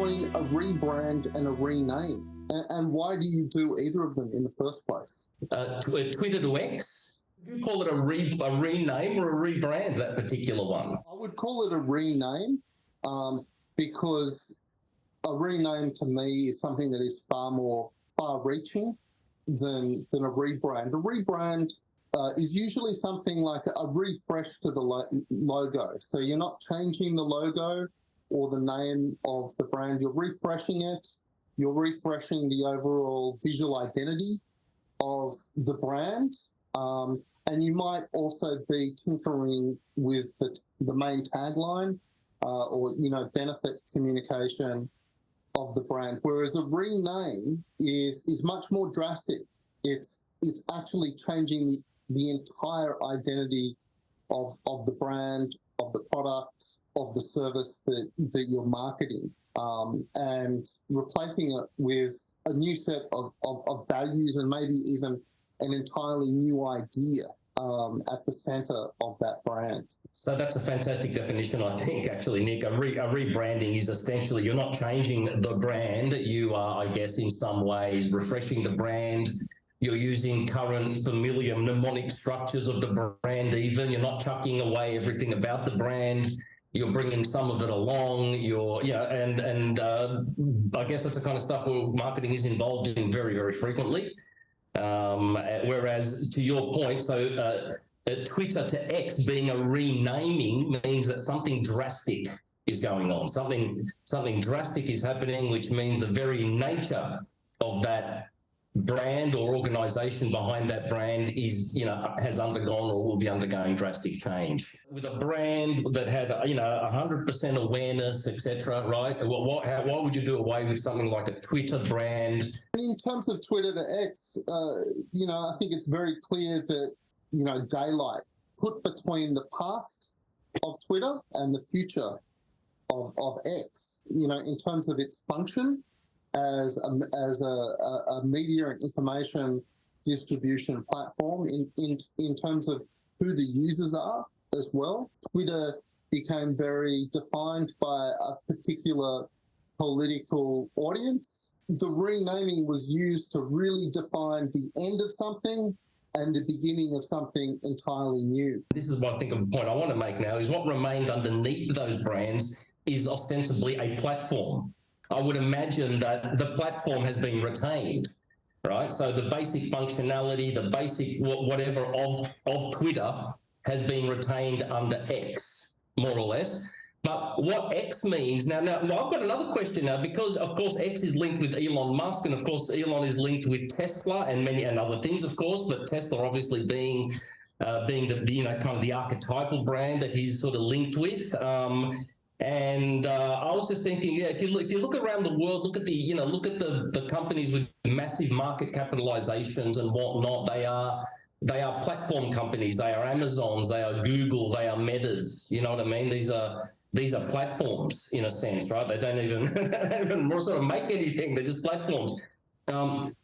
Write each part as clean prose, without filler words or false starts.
between a rebrand and a rename? And why do you do either of them in the first place? Twitter to X? Would you call it a rename or a rebrand, that particular one? I would call it a rename because a rename to me is something that is far-reaching than a rebrand. A rebrand is usually something like a refresh to the logo. So you're not changing the logo or the name of the brand, you're refreshing it, you're refreshing the overall visual identity of the brand. And you might also be tinkering with the main tagline or, benefit communication of the brand. Whereas a rename is much more drastic. It's actually changing the entire identity of the brand, of the product, of the service that you're marketing, and replacing it with a new set of values and maybe even an entirely new idea at the center of that brand. So that's a fantastic definition, I think, actually, Nick. A rebranding is essentially you're not changing the brand. You are, I guess, in some ways refreshing the brand. You're using current familiar mnemonic structures of the brand even. You're not chucking away everything about the brand. You're bringing some of it along. And I guess that's the kind of stuff where marketing is involved in very, very frequently. Whereas to your point, Twitter to X being a renaming means that something drastic is going on. Something drastic is happening, which means the very nature of that brand or organization behind that brand is, has undergone or will be undergoing drastic change. With a brand that had, 100% awareness, etc., right? Why would you do away with something like a Twitter brand? In terms of Twitter to X, I think it's very clear that, daylight put between the past of Twitter and the future of X, in terms of its function as a media and information distribution platform, in terms of who the users are as well. Twitter became very defined by a particular political audience. The renaming was used to really define the end of something and the beginning of something entirely new. This is what I think of the point I want to make now, is what remained underneath those brands is ostensibly a platform. I would imagine that the platform has been retained, right? So the basic functionality, the basic whatever of Twitter has been retained under X, more or less. But what X means, now I've got another question now, because of course X is linked with Elon Musk, and of course Elon is linked with Tesla and many other things, of course, but Tesla obviously being the kind of the archetypal brand that he's sort of linked with. I was just thinking, if you look around the world, look at the companies with massive market capitalizations and whatnot. They are platform companies. They are Amazons. They are Google. They are Metas. You know what I mean? These are platforms in a sense, right? They don't even sort of make anything. They're just platforms. Elon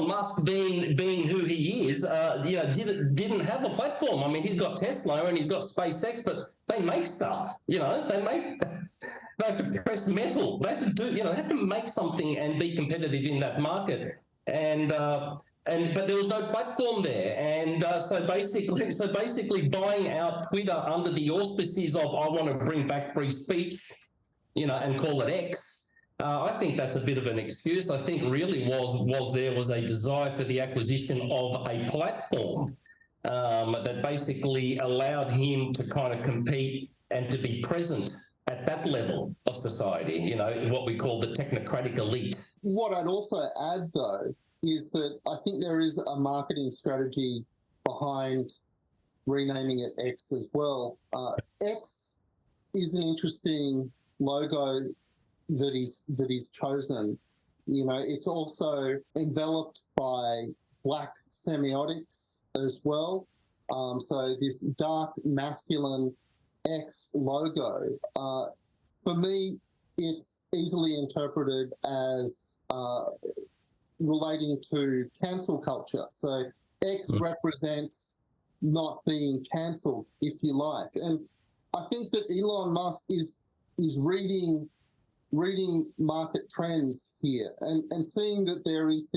Musk being who he is, didn't have a platform. I mean, he's got Tesla and he's got SpaceX, but they make stuff. They have to press metal. They have to do, they have to make something and be competitive in that market. But there was no platform there, and so basically buying out Twitter under the auspices of I want to bring back free speech, and call it X. I think that's a bit of an excuse. I think really was a desire for the acquisition of a platform that basically allowed him to kind of compete and to be present at that level of society, what we call the technocratic elite. What I'd also add, though, is that I think there is a marketing strategy behind renaming it X as well. X is an interesting logo that is chosen. It's also enveloped by black semiotics as well. So this dark masculine X logo, for me, it's easily interpreted as relating to cancel culture. So X represents not being cancelled, if you like. And I think that Elon Musk is reading reading market trends here and seeing that there is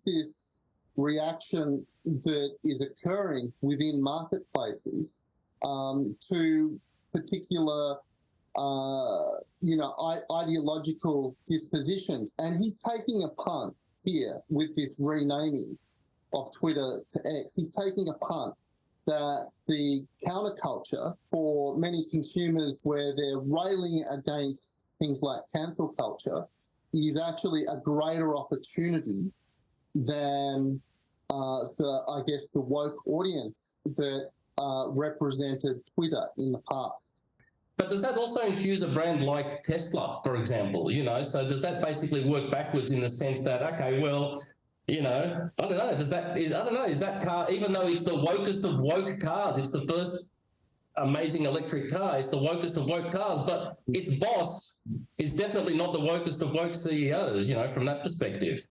this reaction that is occurring within marketplaces to particular ideological dispositions. And he's taking a punt here with this renaming of Twitter to X. He's taking a punt that the counterculture for many consumers, where they're railing against things like cancel culture, is actually a greater opportunity than the woke audience that represented Twitter in the past. But does that also infuse a brand like Tesla, for example? So does that basically work backwards in the sense that, okay, well, I don't know, is that car, even though it's the wokest of woke cars, it's the first amazing electric car, it's the wokest of woke cars, but its boss is definitely not the wokest of woke CEOs, from that perspective.